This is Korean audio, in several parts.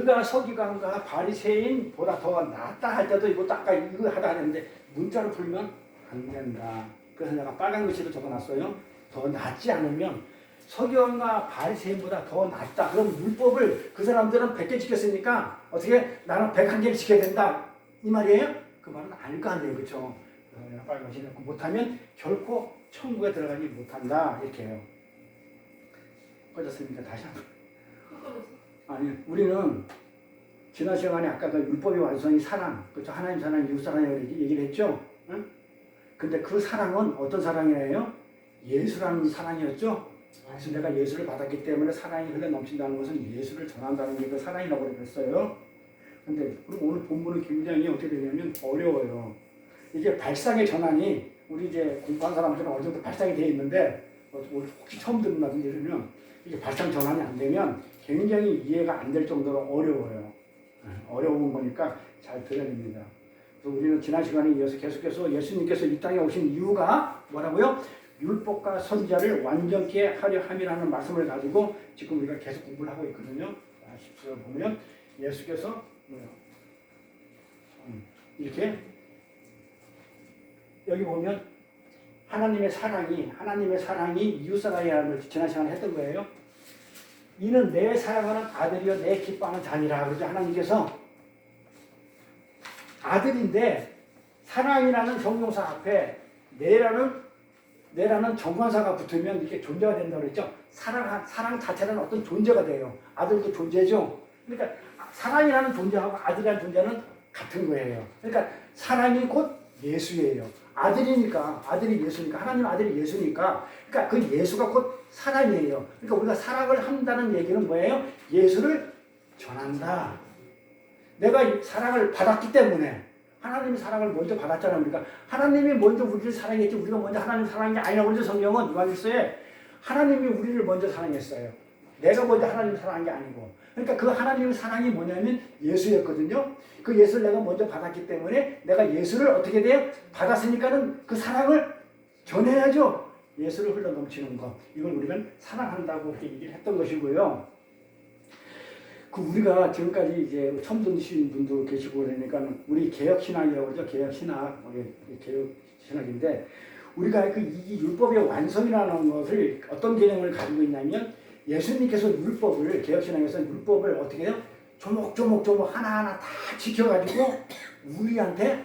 우리가 서기관과 바리새인보다 더 낫다 할 때도 이것도 아까 이거 하다 하는데 문자로 풀면 안 된다. 그래서 내가 빨간 글씨로 적어놨어요. 더 낫지 않으면 서기관과 바리새인보다 더 낫다. 그럼 율법을 그 사람들은 100개 지켰으니까 어떻게 나는 101개를 지켜야 된다. 이 말이에요? 그 말은 아닐 거 아니에요. 그렇죠? 내가 빨간 글씨 넣고 못하면 결코 천국에 들어가지 못한다. 이렇게 해요. 꺼졌습니까? 다시 한번. 아니, 우리는 지난 시간에 아까 그 율법의 완성이 사랑, 그렇죠? 하나님 사랑, 이웃 사랑이라고 얘기를 했죠? 응? 근데 그 사랑은 어떤 사랑이에요? 예수라는 사랑이었죠? 그래서 내가 예수를 받았기 때문에 사랑이 흘러 넘친다는 것은 예수를 전한다는 게 그 사랑이라고 그랬어요. 근데 오늘 본문은 굉장히 어떻게 되냐면 어려워요. 이게 발상의 전환이 우리 이제 공부한 사람들은 어느 정도 발상이 되어 있는데 혹시 처음 듣는다든지 이러면 이게 발상 전환이 안 되면 굉장히 이해가 안 될 정도로 어려워요. 어려운 거니까 잘 들어야 됩니다. 그래서 우리는 지난 시간에 이어서 계속해서 예수님께서 이 땅에 오신 이유가 뭐라고요? 율법과 선지자를 완전케 하려 함이라는 말씀을 가지고 지금 우리가 계속 공부를 하고 있거든요. 10절 보면 예수께서 이렇게 여기 보면 하나님의 사랑이 이웃사랑이라는 걸 지난 시간에 했던 거예요. 이는 내 사랑하는 아들이요 내 기뻐하는 자니라. 그래서 하나님께서 아들인데 사랑이라는 형용사 앞에 내라는 정관사가 붙으면 이렇게 존재가 된다고 그랬죠. 사랑 자체는 어떤 존재가 돼요. 아들도 존재죠. 그러니까 사랑이라는 존재하고 아들이라는 존재는 같은 거예요. 그러니까 사랑이 곧 예수예요. 아들이 예수니까, 하나님 아들이 예수니까, 그러니까 그 예수가 곧 사랑이에요. 그러니까 우리가 사랑을 한다는 얘기는 뭐예요? 예수를 전한다. 내가 사랑을 받았기 때문에, 하나님이 사랑을 먼저 받았잖아요. 그러니까 하나님이 먼저 우리를 사랑했지, 우리가 먼저 하나님을 사랑한 게 아니라고 그러죠. 성경은 요한일서에 하나님이 우리를 먼저 사랑했어요. 내가 먼저 하나님을 사랑한 게 아니고. 그러니까 그 하나님의 사랑이 뭐냐면 예수였거든요. 그 예수를 내가 먼저 받았기 때문에 내가 예수를 어떻게 돼요? 받았으니까는 그 사랑을 전해야죠. 예수를 흘러 넘치는 것. 이걸 우리는 사랑한다고 이렇게 얘기를 했던 것이고요. 그 우리가 지금까지 이제 처음 듣는 분도 계시고 그러니까 우리 개혁신학이라고 그러죠. 개혁신학인데 우리가 이 율법의 완성이라는 것을 어떤 개념을 가지고 있냐면 예수님께서 개혁신학에서 율법을 어떻게 해요? 조목조목 하나하나 다 지켜가지고 우리한테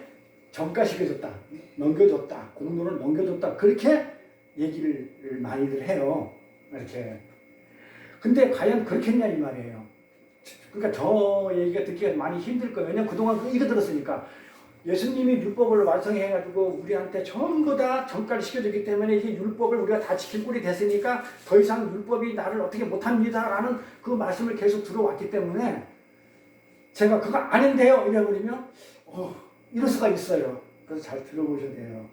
전가시켜줬다, 넘겨줬다, 공로를 넘겨줬다 그렇게 얘기를 많이들 해요. 이렇게. 근데 과연 그렇겠냐 이 말이에요. 그러니까 저 얘기가 듣기가 많이 힘들 거예요. 왜냐면 그동안 이거 들었으니까. 예수님이 율법을 완성해가지고 우리한테 전부 다 전가를 시켜줬기 때문에 이제 율법을 우리가 다 지킬 꼴이 됐으니까 더 이상 율법이 나를 어떻게 못합니다 라는 그 말씀을 계속 들어왔기 때문에 제가 그거 아닌데요 이래버리면 이럴 수가 있어요. 그래서 잘 들어보셔야 돼요.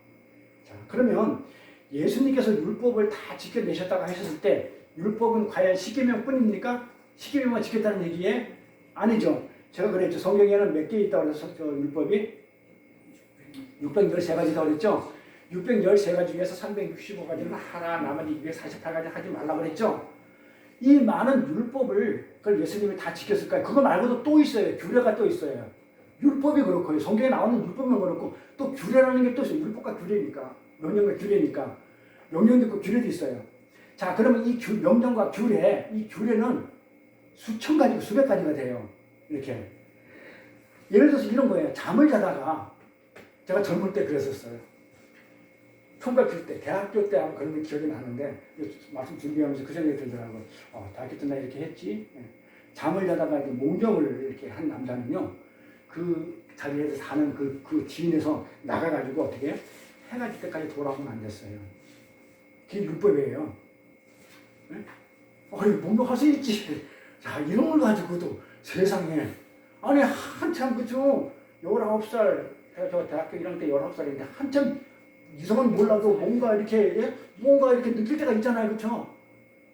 자, 그러면 예수님께서 율법을 다 지켜내셨다고 하셨을 때 율법은 과연 10계명 뿐입니까? 10계명만 지켰다는 얘기에 아니죠. 제가 그랬죠. 성경에는 몇 개 있다고 그래서 율법이 613가지라고 그랬죠. 613가지 중에서 365가지는 하라, 나머지 248가지 하지 말라고 그랬죠. 이 많은 율법을 그걸 예수님이 다 지켰을까요? 그거 말고도 또 있어요. 규례가 또 있어요. 율법이 그렇고요. 성경에 나오는 율법만 그렇고 또 규례라는 게 또 있어요. 율법과 규례니까. 명령과 규례니까. 명령도 있고 규례도 있어요. 자, 그러면 이 명령과 이 규례는 수천 가지고 수백 가지가 돼요. 이렇게. 예를 들어서 이런 거예요. 잠을 자다가 제가 젊을 때 그랬었어요. 총각일 때, 대학교 때 아마 그런 게 기억이 나는데 말씀 준비하면서 그 생각이 들더라고요. 대학교 때 나 이렇게 했지. 잠을 자다가 이렇게 몽경을 이렇게 한 남자는요. 그 자리에서 사는 그 지인에서 나가가지고 어떻게 해가 질 때까지 돌아오면 안 됐어요. 그게 율법이에요. 몽경할 수 있지. 자, 이런 걸 가지고도 세상에 아니 한참 그죠. 19살 저 대학교 1학년 때 19살인데 한참 이성은 몰라도 뭔가 이렇게 느낄 때가 있잖아요. 그렇죠?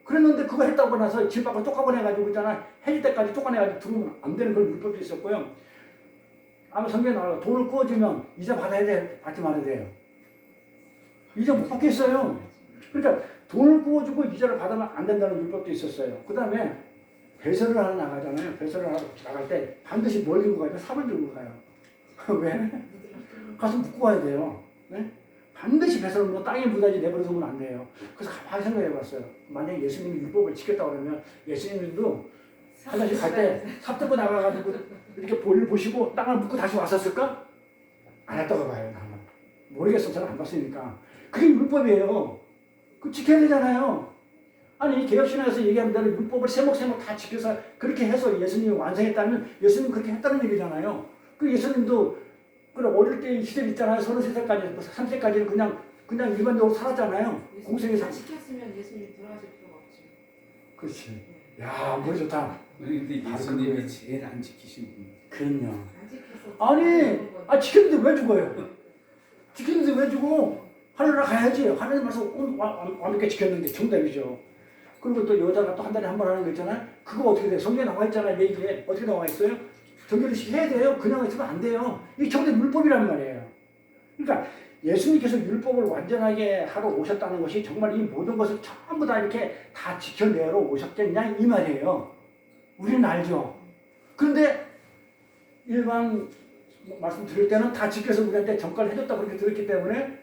그랬는데 그거 했다고 나서 집 밖으로 쫓아보내가지고 있잖아. 해질 때까지 쫓아내가지고 들어오면 안 되는 그런 율법도 있었고요. 아마 성경에 나와요. 돈을 구워주면 이자 받아야 돼, 받지 말아야 돼요. 이자 못 받겠어요. 그러니까 돈을 구워주고 이자를 받으면 안 된다는 율법도 있었어요. 그 다음에 배설을 하러 나가잖아요. 배설을 하러 나갈 때 반드시 뭘 들고 가요? 삽을 들고 가요. 왜? 가서 묶고 와야 돼요. 네? 반드시 배설을 뭐 땅에 묻어야지 내버려 두면 안 돼요. 그래서 가만히 생각해 봤어요. 만약에 예수님이 율법을 지켰다고 그러면 예수님도 화장실 갈 때 삽 들고 나가가지고 이렇게 볼일 보시고 땅을 묻고 다시 왔었을까? 안 했다고 봐요. 나는. 모르겠어. 저는 안 봤으니까. 그게 율법이에요. 그 지켜야 되잖아요. 아니 개혁신학에서 얘기하는 대로 율법을 세목세목 다 지켜서 그렇게 해서 예수님이 완성했다면 예수님 그렇게 했다는 얘기잖아요. 그 예수님도 그 어릴 때 시절 있잖아요. 33살까지, 30살까지는 그냥 일반적으로 살았잖아요. 공생에서. 지켰으면 예수님 돌아가실 필요가 없지. 그렇지. 야, 머리 좋다. 근데 예수님이 제일 안 지키신 분. 그럼요. 안 지켜서 아니, 지켰는데 왜 죽어요? 지켰는데 왜 죽어? 하늘나라 가야지. 하늘에 가서 완벽하게 지켰는데 정답이죠. 그리고 또 여자가 또 한 달에 한 번 하는 거 있잖아요. 그거 어떻게 돼? 성경에 나와 있잖아요. 얘기에 어떻게 나와 있어요? 정결식 해야 돼요. 그냥 있으면 안 돼요. 이게 정말 율법이란 말이에요. 그러니까 예수님께서 율법을 완전하게 하러 오셨다는 것이 정말 이 모든 것을 전부 다 이렇게 다 지켜내러 오셨겠냐 이 말이에요. 우리는 알죠. 그런데 일반 말씀 드릴 때는 다 지켜서 우리한테 전가를 해줬다고 그렇게 들었기 때문에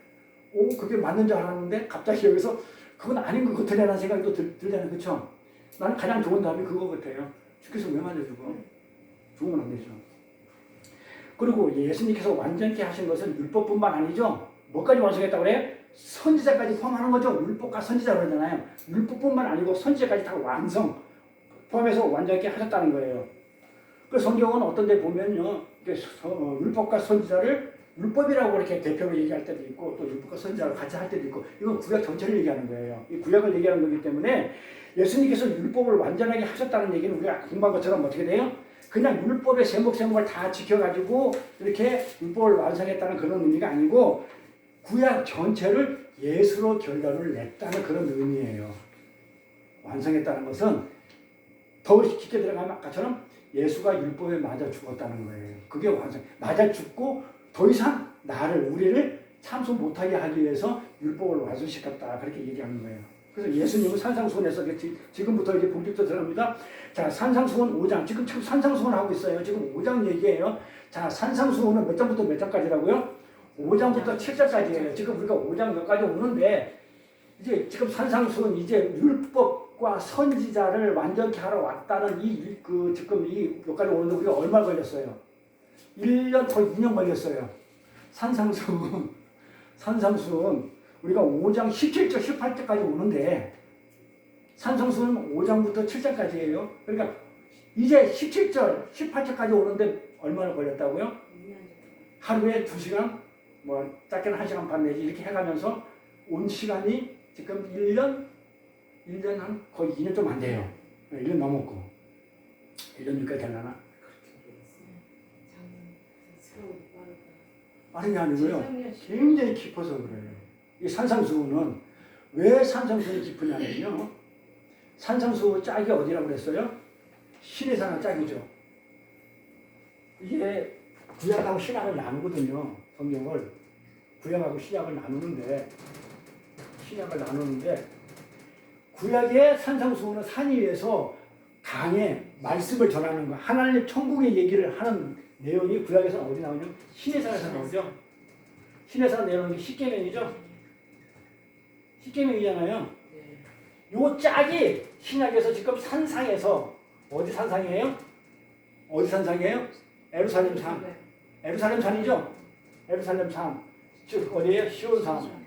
그게 맞는 줄 알았는데 갑자기 여기서 그건 아닌 것 같으라는 생각이 또 들잖아요. 그렇죠? 나는 가장 좋은 답이 그거 같아요. 주께서 왜 만져주고? 죽으면 안 되죠. 그리고 예수님께서 완전케 하신 것은 율법뿐만 아니죠. 뭐까지 완성했다고 그래요? 선지자까지 포함하는 거죠. 율법과 선지자 그러잖아요. 율법뿐만 아니고 선지자까지 다 완성 포함해서 완전케 하셨다는 거예요. 그 성경은 어떤 데 보면요. 율법과 선지자를 율법이라고 이렇게 대표로 얘기할 때도 있고 또 율법과 선지자를 같이 할 때도 있고 이건 구약 전체를 얘기하는 거예요. 이 구약을 얘기하는 거기 때문에 예수님께서 율법을 완전하게 하셨다는 얘기는 우리가 공부한 것처럼 어떻게 돼요? 그냥 율법의 세목세목을 다 지켜가지고 이렇게 율법을 완성했다는 그런 의미가 아니고 구약 전체를 예수로 결론을 냈다는 그런 의미예요. 완성했다는 것은 더 깊게 들어가면 아까처럼 예수가 율법에 맞아 죽었다는 거예요. 그게 완성. 맞아 죽고 더 이상 우리를 참소 못하게 하기 위해서 율법을 완성시켰다. 그렇게 얘기하는 거예요. 그래서 예수님은 산상수훈에서 지금부터 이제 본격적으로 들어갑니다. 자, 산상수훈 5장. 지금 산상수훈 하고 있어요. 지금 5장 얘기예요. 자, 산상수훈은 몇 장부터 몇 장까지라고요? 5장부터 7장까지예요. 지금 우리가 5장 몇까지 오는데 이제 지금 산상수훈 이제 율법과 선지자를 완전케 하러 왔다는 지금 이 여기까지 오는데 우리가 얼마 걸렸어요? 1년 거의 2년 걸렸어요. 산상수훈 우리가 5장 17절 18절까지 오는데 산상수훈은 5장부터 7장까지예요. 그러니까 이제 17절 18절까지 오는데 얼마나 걸렸다고요? 하루에 2시간 뭐 짧게는 1시간 반 내지 이렇게 해가면서 온 시간이 지금 1년 한 거의 2년 좀 안 돼요. 1년 넘었고 1년 6개월 되려나? 빠르게 아니고요. 굉장히 깊어서 그래요. 이 산상수훈은 왜 산상수훈이 깊으냐면요. 산상수훈 짝이 어디라고 그랬어요? 신의 산의 짝이죠. 이게 구약하고 신약을 나누거든요. 성경을 구약하고 신약을 나누는데 구약의 산상수훈은 산 위에서 강에 말씀을 전하는 거, 하나님 천국의 얘기를 하는 내용이 구약에서는 어디 나오냐면 신의 산에서 나오죠. 신의 산 내용이 십계명이죠. 십계명이잖아요. 요 짝이 신약에서 지금 산상에서 어디 산상이에요? 어디 산상이에요? 예루살렘 산. 예루살렘 산이죠. 예루살렘 산. 즉 어디예요? 시온산.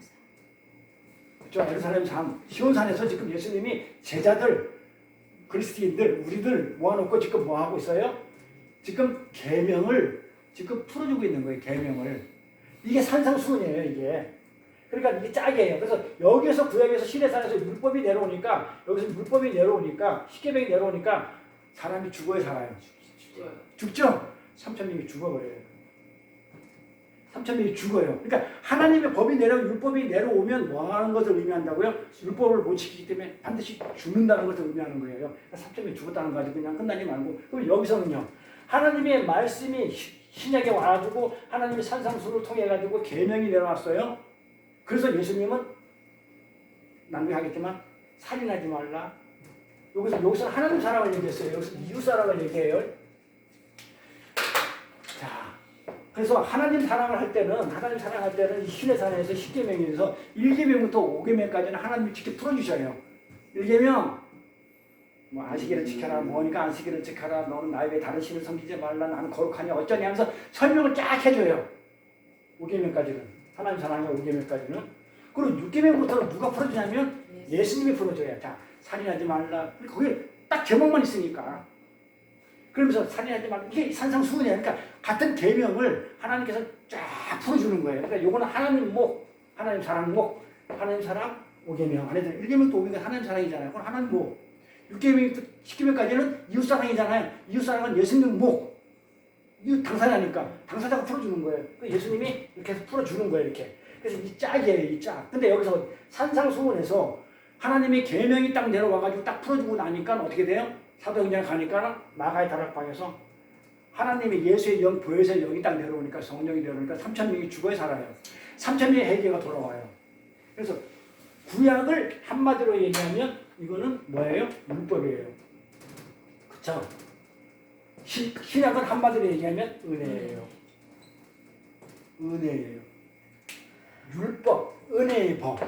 그렇죠. 예루살렘 산. 시온산에서 지금 예수님이 제자들, 그리스도인들, 우리들 모아놓고 지금 뭐 하고 있어요? 지금 계명을 지금 풀어주고 있는 거예요. 계명을. 이게 산상수훈이에요. 이게. 그러니까 이게 짝이에요. 그래서 여기에서 구약에서 시내산에서 율법이 내려오니까 여기서 율법이 내려오니까 십계명이 내려오니까 사람이 죽어요, 살아요? 죽죠. 3,000명이 죽어버려요. 3,000명이 죽어요. 그러니까 하나님의 법이 율법이 내려오면 뭐 하는 것을 의미한다고요? 율법을 못 지키기 때문에 반드시 죽는다는 것을 의미하는 거예요. 3,000명이 죽었다는 거 가지고 그냥 끝나지 말고. 그럼 여기서는요. 하나님의 말씀이 신약에 와가지고 하나님의 산상수를 통해 가지고 계명이 내려왔어요. 그래서 예수님은 낭비하겠지만 살인하지 말라, 여기서 하나님 사랑을 얘기했어요. 여기서 이웃 사랑을 얘기해요. 자, 그래서 하나님 사랑할 때는 이 신의 사랑에서 10계명에서 1계명부터 5계명까지는 하나님이 직접 풀어주셔요. 1계명 뭐 안식일을 지켜라, 뭐니까 안식일을 지켜라, 너는 나에 대해 다른 신을 섬기지 말라, 나는 거룩하냐 어쩌냐 하면서 설명을 쫙 해줘요. 5계명까지는 하나님 사랑의 5계명까지는. 그리고 6계명부터는 누가 풀어주냐면 예수님이 풀어줘요. 자, 살인하지 말라. 거기 딱 제목만 있으니까. 그러면서 살인하지 말라. 이게 산상수훈이야. 그러니까 같은 계명을 하나님께서 쫙 풀어주는 거예요. 그러니까 요거는 하나님 목, 하나님 사랑 목, 하나님 사랑 5계명. 안에서 1계명도 5계명 하나님 사랑이잖아요. 그건 하나님 목. 6계명부터 10계명까지는 이웃 사랑이잖아요. 이웃 사랑은 예수님 목. 이웃 당사자니까 당사자가 풀어주는 거예요. 예수님이 이렇게 해서 풀어주는 거예요. 이렇게. 그래서 이 짝이에요. 이 짝. 근데 여기서 산상수훈에서 하나님의 계명이 딱 내려와가지고 딱 풀어주고 나니까 어떻게 돼요? 사도행전 가니까 마가의 다락방에서 하나님의 예수의 영 보혜사의 영이 딱 내려오니까 성령이 내려오니까 3,000명이 죽어야 살아요. 3,000명의 회개가 돌아와요. 그래서 구약을 한마디로 얘기하면 이거는 뭐예요? 율법이에요. 그쵸? 신약은 한마디로 얘기하면 은혜예요. 은혜예요. 율법, 은혜의 법,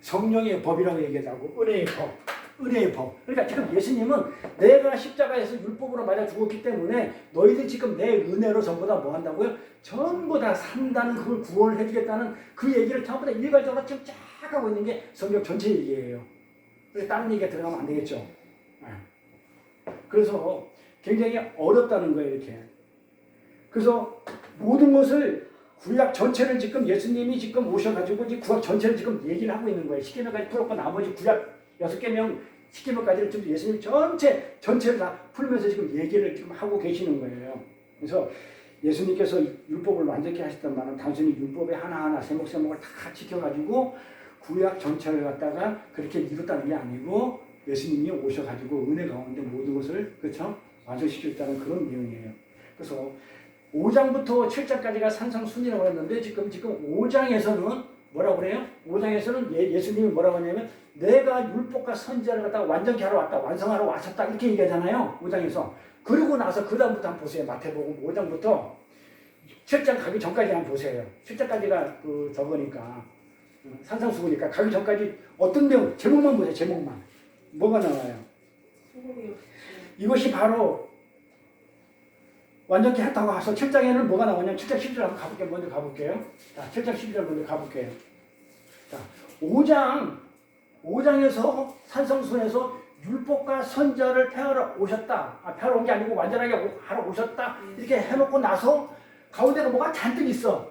성령의 법이라고 얘기하고 은혜의 법, 은혜의 법. 그러니까 지금 예수님은 내가 십자가에서 율법으로 맞아 죽었기 때문에 너희들 지금 내 은혜로 전부 다 뭐 한다고요? 전부 다 산다는 그걸 구원을 해주겠다는 그 얘기를 전부 다 일괄적으로 지금 쫙 하고 있는 게 성경 전체 얘기예요. 그래서 다른 얘기가 들어가면 안 되겠죠. 그래서 굉장히 어렵다는 거예요, 이렇게. 그래서 모든 것을 구약 전체를 지금 예수님이 지금 오셔가지고 이제 구약 전체를 지금 얘기를 하고 있는 거예요. 10계명까지 풀었고 나머지 구약 6계명, 10계명까지를 지금 예수님 전체를 다 풀면서 지금 얘기를 지금 하고 계시는 거예요. 그래서 예수님께서 율법을 완전히 하셨던 말은 단순히 율법의 하나하나 세목세목을 다 지켜가지고 구약 전체를 갖다가 그렇게 이뤘다는 게 아니고 예수님이 오셔가지고 은혜 가운데 모든 것을 그렇죠? 완성시켰다는 그런 내용이에요. 그래서 5장부터 7장까지가 산상순이라고 했는데 지금 5장에서는 뭐라고 그래요? 5장에서는 예수님이 뭐라고 하냐면 내가 율법과 선지자를 갖다가 완전히 하러 왔다, 완성하러 왔었다 이렇게 얘기하잖아요. 5장에서. 그리고 나서 그 다음부터 한번 보세요. 마태복음 5장부터 7장 가기 전까지 한번 보세요. 7장까지가 그 저거니까 산상수훈이니까 가기 전까지 어떤 내용 제목만 보세요. 제목만. 뭐가 나와요? 이것이 바로 완전히 했다고 해서 7장에는 뭐가 나오냐면 7장 11절 한번 가볼게요. 먼저 가볼게요. 자, 7장 11절 먼저 가볼게요. 자, 5장에서 산성순에서 율법과 선자를 폐하러 오셨다. 폐하러 온 게 아니고 완전하게 하러 오셨다. 이렇게 해놓고 나서 가운데가 뭐가 잔뜩 있어.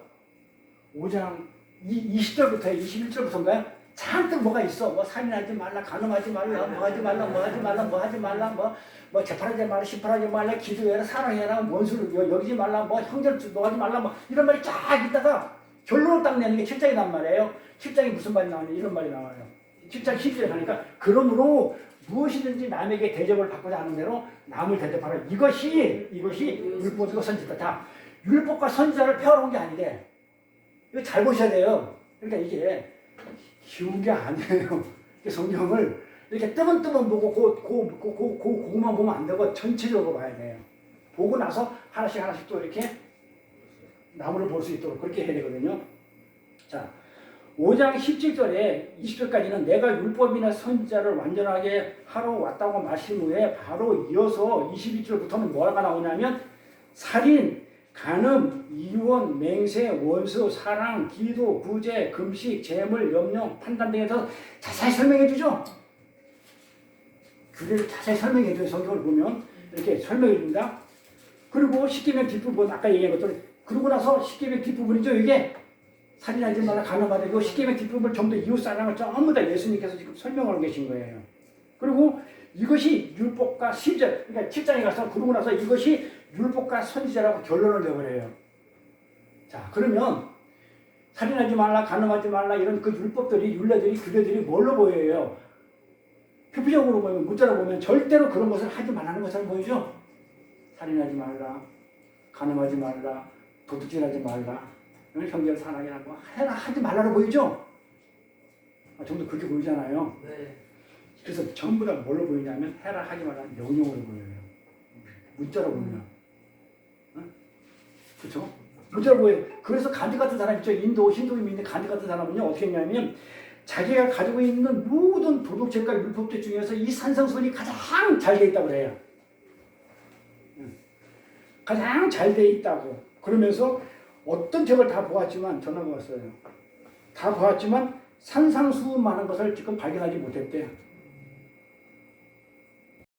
5장 20절부터 21절부터인가요? 잔뜩 뭐가 있어. 뭐 살인하지 말라, 간음하지 말라, 뭐 하지 말라, 뭐 하지 말라, 뭐 하지 말라, 뭐 재판하지 말라, 심판하지 말라, 기도해라, 사랑해라, 원수를 여기지 말라, 뭐 형제를 노하지 말라, 뭐 이런 말이 쫙 있다가 결론을 딱 내는 게 7장이란 말이에요. 7장이 무슨 말이 나오냐 이런 말이 나와요. 7장 10절에 가니까 그러므로 무엇이든지 남에게 대접을 받고자 하는 대로 남을 대접하라. 이것이 율법이고 선지다. 자, 율법과 선지자를 폐하러 온 게 아니래. 이거 잘 보셔야 돼요. 그러니까 이게 쉬운 게 아니에요. 성경을 이렇게 뜨문뜨문 보고 그거만 보면 안 되고 전체적으로 봐야 돼요. 보고 나서 하나씩 또 이렇게 나무를 볼 수 있도록 그렇게 해야 되거든요. 자, 5장 17절에 20절까지는 내가 율법이나 선지자를 완전하게 하러 왔다고 마신 후에 바로 이어서 22절부터는 뭐가 나오냐면 살인, 간음, 이혼, 맹세, 원수, 사랑, 기도, 구제, 금식, 재물, 염려, 판단 등에서 자세히 설명해 주죠. 규례를 자세히 설명해 줘요. 성경을 보면 이렇게 설명해 줍니다. 그리고 10계명 뒷부분 아까 얘기한 것처럼 그러고 나서 10계명 뒷부분이죠. 이게 살인하지 말라, 간음하라. 이거 10계명 뒷부분을 전부 다 이웃 사랑을 전부 다 예수님께서 지금 설명하고 계신 거예요. 그리고 이것이 율법과 시절, 그러니까 7장에 가서 그러고 나서 이것이 율법과 선지자라고 결론을 내버려요. 자, 그러면 살인하지 말라, 간음하지 말라 이런 그 율법들이, 율례들이, 규례들이 뭘로 보여요? 표피적으로 보면, 문자로 보면 절대로 그런 것을 하지 말라는 것처럼 보이죠? 살인하지 말라, 간음하지 말라, 도둑질하지 말라, 형제를 사랑하게 하고 하지 말라고 보이죠? 전부 그렇게 보이잖아요. 네. 그래서 전부 다 뭘로 보이냐면 해라 하기 말라 명령으로 보여요. 문자로 보면. 그렇죠? 문자로 보여요. 그래서 간디 같은 사람 있죠. 인도 힌두인인데 간디 같은 사람은요 어떻게 했냐면 자기가 가지고 있는 모든 도덕책과 율법책 중에서 이 산성순이 가장 잘 돼 있다고 그래요. 가장 잘 돼 있다고. 그러면서 어떤 책을 다 보았지만 전화가 왔어요. 다 보았지만 산상수훈 많은 것을 지금 발견하지 못했대.